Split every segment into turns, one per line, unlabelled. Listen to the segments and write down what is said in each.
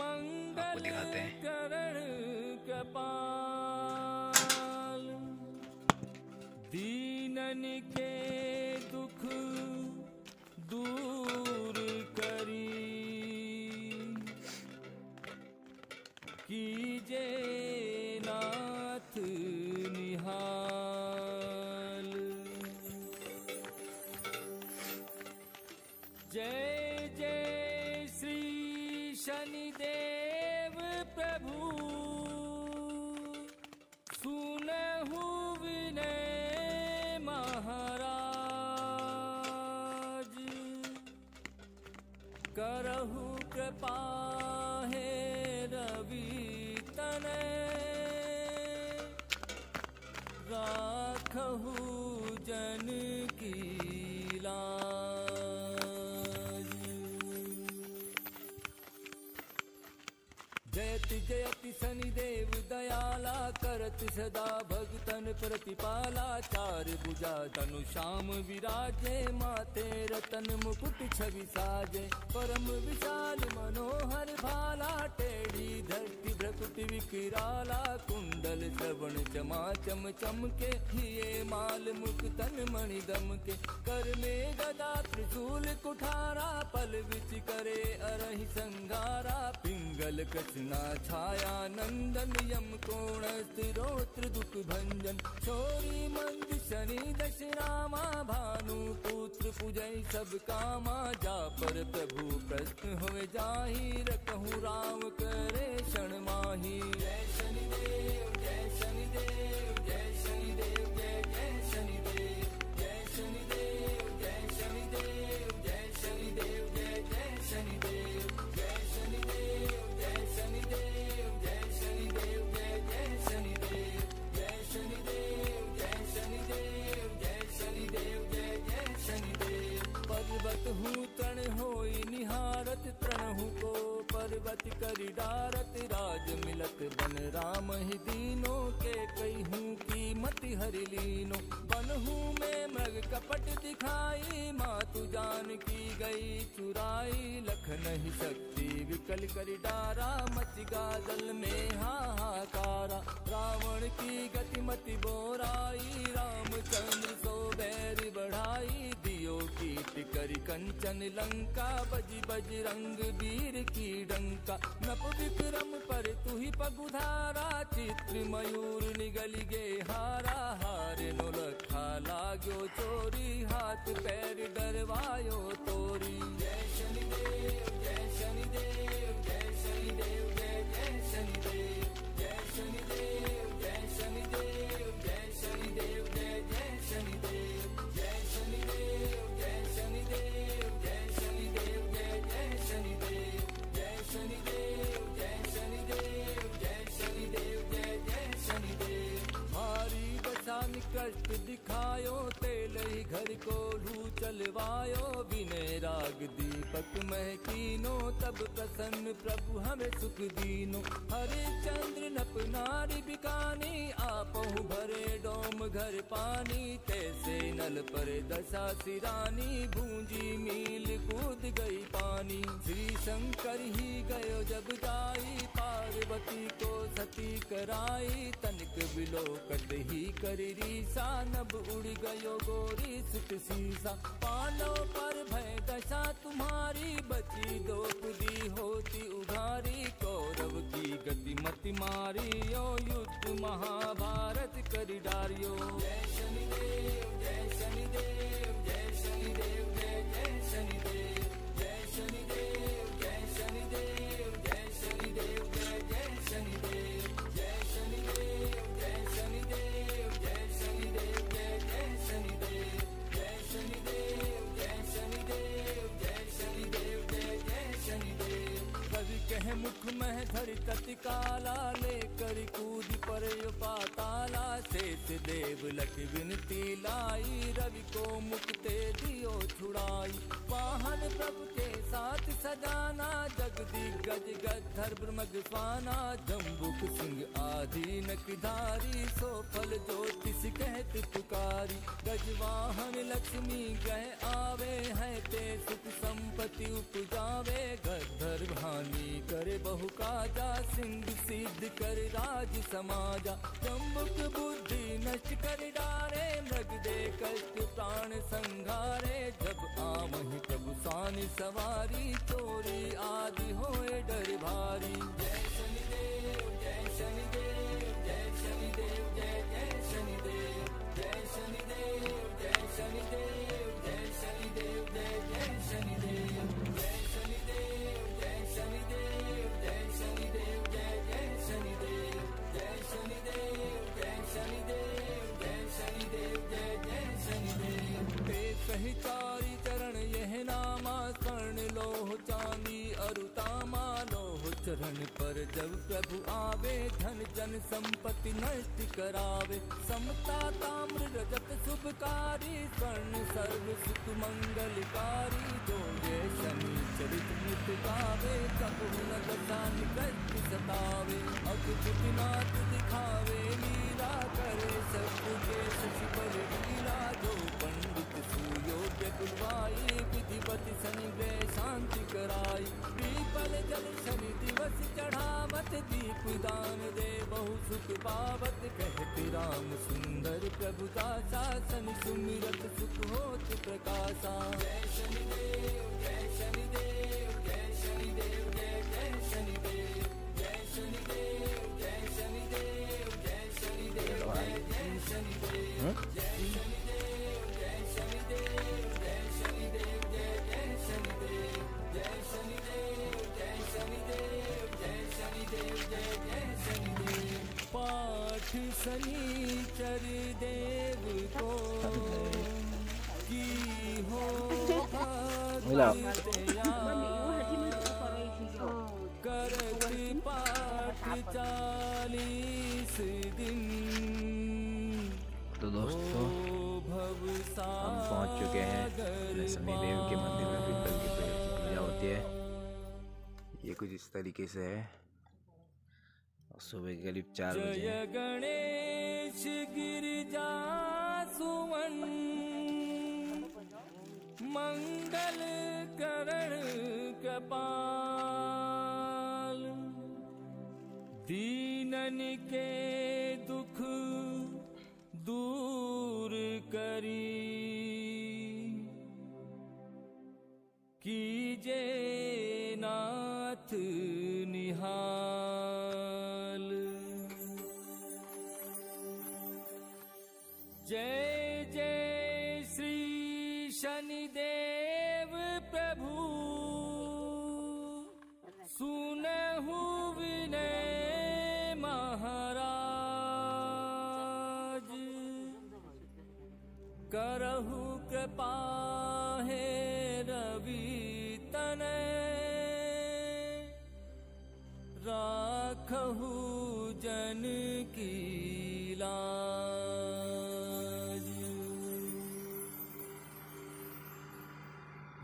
आपको दिखाते हैं।
करण कपाल दीनन के दुख दूर करी, कीजे नाथ निहाल। जय जय श्री शनिदेव प्रभु, सुनहु विनय महाराज। करहु कृपा हे रवि तनय, राखहु जन की लाज। जयति जयति शनिदेव दयाला, करत सदा भगतन प्रतिपाला। चार भुजा तनु श्याम विराजे, माथे रतन मुकुट छवि साजे। परम विशाल मनोहर भाला, टेढ़ी धरती भ्रकुटी विकराला। कुंडल श्रवण चमा चम चमके, हिये माल मुख तन मणि दमके। कर में गदा त्रिशूल कुठारा, पल विच करे अरहि संगारा। पिंगल कृष्णा छाया नंदन, यम कोण स्थिरोत्र दुख भंजन। छोरी मंद शनि दश रामा, भानु पुत्र पूजय सब कामा। जा पर प्रभु प्रश्न होए जाहि, रखहु राम करे क्षण माहि। जय शनिदेव जय शनिदेव जय शनिदेव जय जय शनिदेव। जय शनिदेव जय शनिदेव जय शनिदेव जय जय शनिदेव। जय शनिदेव जय शनिदेव जय शनिदेव जय जय शनिदेव। जय शनिदेव जय शनिदेव जय शनिदेव जय जय शनिदेव। पर्वत हूँ तृण होई निहारत, तृणहु को पर्वत करि डारत। राज मिलत बन राम ही दीनो, के कई हूँ की मति हरि लीनो। बनहू में मृग कपट दिखाई, मातु जान की गई चुराई। लखन ही शक्ति विकल करि डारा, मच गादल में हाहाकारा। रावण की गति मति बोराई, रामचंद्र सो बैर बढ़ाई। दियो कीट करि कंचन लंका, बजि बजरंग वीर की डंका। नप विक्रम पर तुहि पगुधारा, चित्र मयूर निगल गे हारा। हारे नो लखा लाग्यो चोरी, हाथ पैर डरवायो तोरी। जय शनिदेव जय शनिदेव जय शनिदेव जय जय शनिदेव। जय शनिदेव जय शनिदेव जय शनिदेव जय जय शनिदेव। जय शनिदेव जय शनिदेव जय शनिदेव जय जय शनिदेव। जय शनिदेव जय शनिदेव जय शनिदेव जय जय शनिदेव। भारी दशा निकट दिखायो, तेल ही घर को लू चलवायो। विनय राग दीपक महकीनो, तब प्रसन्न प्रभु हमें सुख दीनो। हरे चंद्र नप नारी बिकानी, आपहु भरे डोम घर पानी। तैसे नल पर दशा सिरानी, भूंजी मील कूद गई पानी। श्री शंकर ही गयो जब जाई, पार्वती को सती कराई। तनिक बिलोकत ही करी रीसा, नभ उड़ गयो गोरी सुत सीसा। पांडव पर भय दशा तुम्हारी, बची द्रौपदी होती उघारी। कौरव की गति मति मारी, यो युद्ध महाभारत करि डारियो। जय शनिदेव जय शनिदेव जय शनिदेव जय जय शनिदेव। जय शनिदेव जय शनिदेव जय शनिदेव जय जय शनिदेव। जय शनिदेव जय शनिदेव जय शनिदेव जय जय शनिदेव। जय शनिदेव जय शनिदेव जय शनिदेव जय जय शनिदेव। कवि कह मुख मह धरि तत्काला, लेकर कूद पर पाताला। शेष देव लख विनती लाई, रवि को मुक्ते दियो छुड़ाई। वाहन प्रभु के साथ सजाना, जग दिग्गज गद्धर ब्रह्मग स्वाना। जम्बुक सिंह आदि नखधारी, सो फल ज्योतिष कहत पुकारी। गजवाहन लक्ष्मी ग्रह आवे, है ते सुख संपत्ति उपजावे। गद्धर भानी करे बहु काजा, सिंह सिद्ध कर राज समाजा। चंबुक बुद्धि नष्ट कर डारे, मृग दे कष्ट प्राण संघारे। जब आवहि प्रभु सान सवारी, चोरी आदि होए डर भारी। जय शनिदेव जय शनिदेव जय शनिदेव जय जय शनिदेव। जय शनिदेव जय शनिदेव जय शनिदेव जय जय शनिदेव। जय शनिदेव जय शनिदेव जय शनिदेव जय जय शनिदेव। जय शनिदेव जय शनिदेव जय शनिदेव जय जय शनिदेव। एक ही चारि चरण यह नामा, स्वर्ण लोह चांदी अरुतामा। लोह चरण पर जब प्रभु आवे, धन जन संपत्ति नष्ट करावे। समता ताम्र रजत शुभकारी, स्वर्ण सर्व सुख मंगलकारी। जो ये शनि चरित नित गावे, कबहु न दशा निकट सतावे। अद्भुत नाथ दिखावे लीला, करे सब के शशि बल लीला। जो पंडित सुयोग्य गुलवाई, विधिवत शनि ग्रह शांति कराई। पीपल जल शनि दिवस चढ़ावत, दीप दान दे बहु सुख पावत। कहते राम सुंदर प्रभु दासा, शनि सुमिरत सुख होत प्रकाशा। जय शनिदेव जय शनिदेव जय शनिदेव जय जय शनिदेव। जय शनिदेव जय शनिदेव जय शनिदेव जय जय शनिदेव। जय शनिदेव जय शनिदेव जय शनिदेव जय जय शनिदेव। जय शनिदेव जय शनिदेव जय शनिदेव जय जय शनिदेव। पाठ शनिचर देव को की हो करत पाठ 40 दिन।
तो दोस्तों हम पहुंच चुके हैं शनिदेव के मंदिर में। पीपल के पेड़ की पूजा होती है, ये कुछ इस तरीके से है। सुबह करीब 4 बजे।
जय गणेश गिरिजा सुमन, मंगल करण कृपाल। दीनन के दुख दूर करी, कीजे नाथ निहाल। जय जय श्री शनिदेव प्रभु, सुनहु विनय महाराज। करहु कृपा हे रवि तनय, राखहु जन की लाज।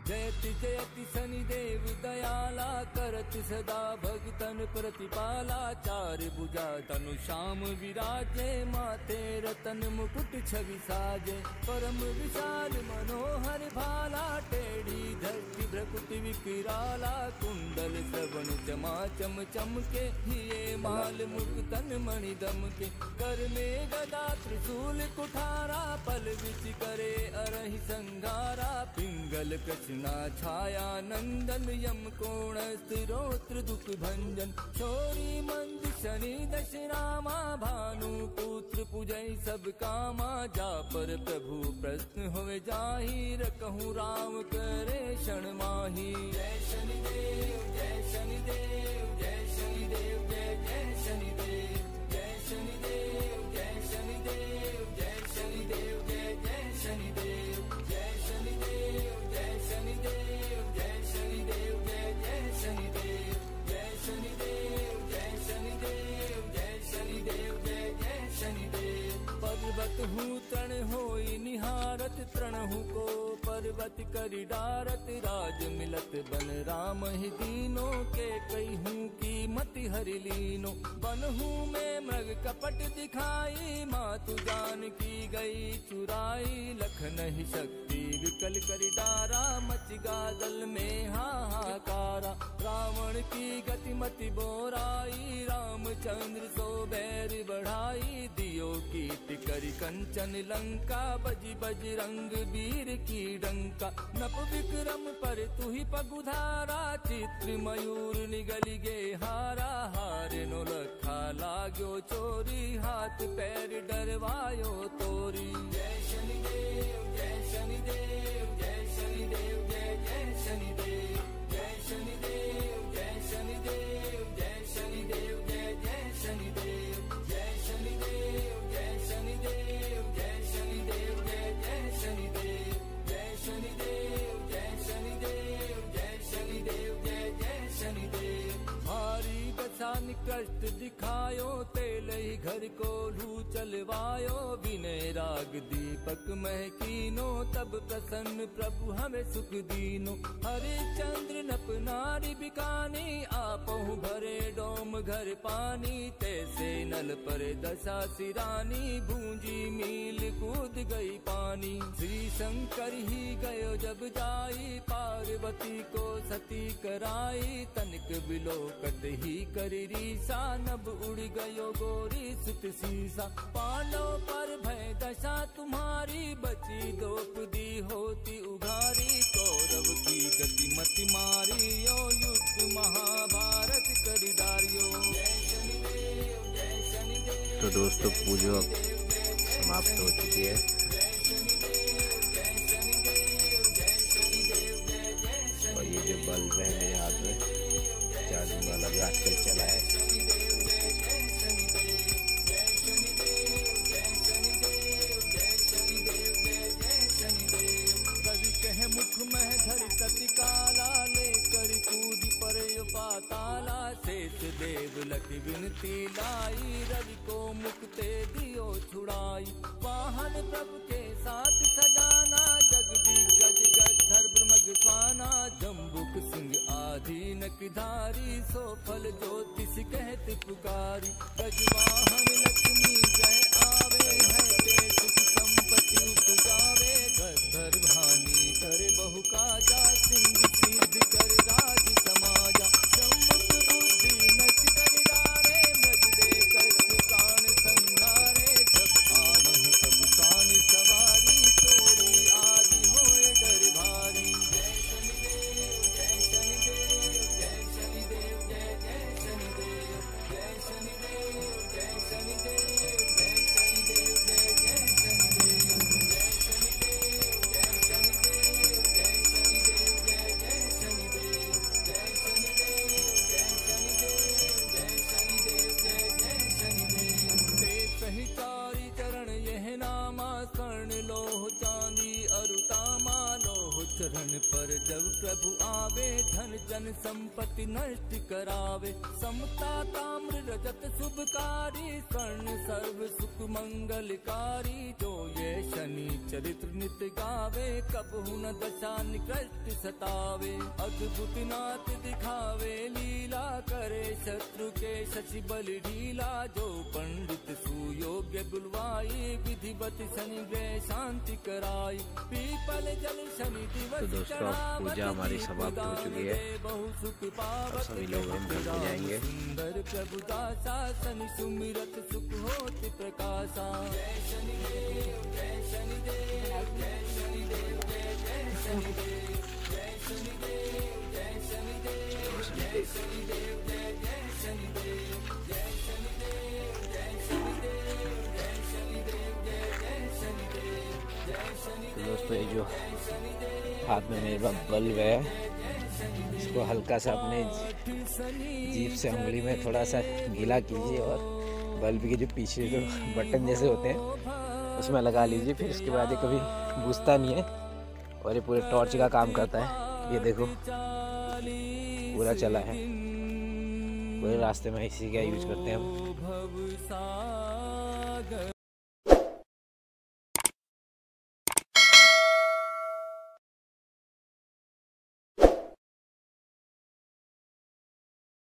जयति जयति शनिदेव दयाला, करत सदा भगतन प्रतिपाला। चार भुजा तनु श्याम विराजे, माथे रतन मुकुट छवि साजे। परम विशाल मनोहर भाला, टेढ़ी धरती भ्रकुटि विकराला। कुंडल श्रवण चमा चम चमके, हिये माल मुकुटन मणि दमके। कर में गदा त्रिशूल कुठारा, पल विच करे अरहि संघारा। पिंगल कृष्णा छाया नंदन, यम कोण स्थिरोत्र दुख भंजन। छोरी मंद शनि दशनामा, भानु पुत्र पूजय सब कामा। जा पर प्रभु प्रश्न होवे जाहि, रखहु राम करे क्षण माही। जय शनिदेव जय शनिदेव जय शनिदेव जय जय शनिदेव। जय शनिदेव जय शनिदेव जय शनिदेव जय जय शनिदेव। जय शनिदेव जय शनिदेव जय शनिदेव जय जय शनिदेव। जय शनिदेव जय शनिदेव जय शनिदेव जय जय शनिदेव। पर्वत हूँ तृण होई निहारत, तृण हूँ को पर्वत करि डारत। राज मिलत बन राम ही दीनों के, कई हूँ की मति हरि लीनो। बनहू में मृग कपट दिखाई, मातु जान की गई चुराई। लखन ही शक्ति विकल करि डारा, मच गादल में हाहाकारा। रावण की गति मति बोराई, रामचंद्र सो बैर बढ़ाई। दियो कीट करि कंचन लंका, बजी बजरंग वीर की डंका। नप विक्रम पर तुहि पगुधारा, चित्र मयूर निगली गे हारा। हारे नो लखा लाग्यो चोरी, हाथ पैर डरवायो तोरी। जय शनिदेव जय शनिदेव जय शनिदेव जय जय शनिदेव। जय शनिदेव जय शनिदेव जय शनिदेव जय जय शनिदेव। जय शनिदेव जय शनिदेव जय शनिदेव जय जय शनिदेव। जय शनिदेव जय शनिदेव जय शनिदेव जय जय शनिदेव। भारी बसा निकृष्ट दिखायो, तेल ही घर को लू चलवायो। विनय राग दीपक महकीनो, तब प्रसन्न प्रभु हमें सुख दीनो। हरिचंद्र नप नारी बिकानी, आपहु भरे डोम घर पानी। तैसे नल पर दशा सिरानी, भूंजी मील कूद गई पानी। श्री शंकर ही गयो जब जाई, पार्वती को सती कराई। तनिक बिलोकत ही करी रीसा, नभ उड़ गयो गोरी सुत सीसा। पांडव पर भय दशा तुम्हारी, बची द्रौपदी होती उघारी। कौरव की गति मति मारी, यो युद्ध महाभारत करि डारियो। जय शनिदेव जय शनिदेव।
तो दोस्तों पूजा अब समाप्त हो चुकी है। और ये जो बल्ब है मेरे हाथ में, चार्जिंग वाला जो आजकल चला है,
मुख में धरि तति काला, लेकर कूदी पर पाताला। शेष देव लखि विनती लाई, रवि को मुक्ते दियो छुड़ाई। वाहन प्रभु के साथ सजाना, जगदिग्गज गद्धर ब्रह्मग स्वाना। जम्बुक सिंह आदि नकधारी, सो फल ज्योतिष कहत पुकारी। गजवाहन लक्ष्मी जय आवे, है ते सुख संपत्ति उपजावे। गद्धर भानी करे बहु काजा, सिंह सिद्ध कर राज समाजा। जम्बुक बुद्धि नच कर डारे, मृग दे कष्ट प्राण संहारे। जब आवहि तब शान सवारी, चोरी आदि होए डर भारी। जय शनिदेव जय शनिदेव जय शनिदेव जय जय शनिदेव। जय शनिदेव जय शनिदेव जय शनिदेव जय जय शनिदेव। जय शनिदेव जय शनिदेव जय शनिदेव जय जय शनिदेव। जय शनिदेव जय शनिदेव जय शनिदेव जय जय शनिदेव। ते सही चारि चरण यह नामा, स्वर्ण लोह चांदी अरुतामा। लोह चरण पर जब प्रभु आवे, धन जन संपत्ति नष्ट करावे। समता ताम्र रजत शुभकारी, स्वर्ण सर्व सुख मंगलकारी। जो ये शनि चरित्र नित्य गावे, कबहु न दशा निकृष्ट सतावे। अद्भुत नाथ दिखावे लीला, करे शत्रु के शशि बल ढीला। जो पंडित सुयोग्य बुलवाई, विधिवत शनि ग्रह शांति कराई। पीपल जल शनि दिवस
तो दोस्तों अब पूजा हमारी समाप्त हो चुकी है।
बहु सुख
और
पावत।
सभी लोग हम घर को जाएंगे।
सुंदर प्रभु दासा, शनि सुमिरत सुख होति प्रकाशा। जय शनिदेव जय शनिदेव जय शनिदेव जय जय शनिदेव। जय शनिदेव जय शनिदेव जय शनिदेव जय जय शनिदेव। जय शनिदेव जय शनिदेव जय शनिदेव जय जय शनिदेव। जय शनिदेव।
तो दोस्तों ये जो हाथ में मेरे पास बल्ब है, इसको हल्का सा अपने जीभ से उंगली में थोड़ा सा गीला कीजिए और बल्ब के जो पीछे जो बटन जैसे होते हैं उसमें लगा लीजिए। फिर उसके बाद ये कभी बुझता नहीं है और ये पूरे टॉर्च का काम करता है। ये देखो पूरा चला है, पूरे रास्ते में इसी का यूज करते हैं हम।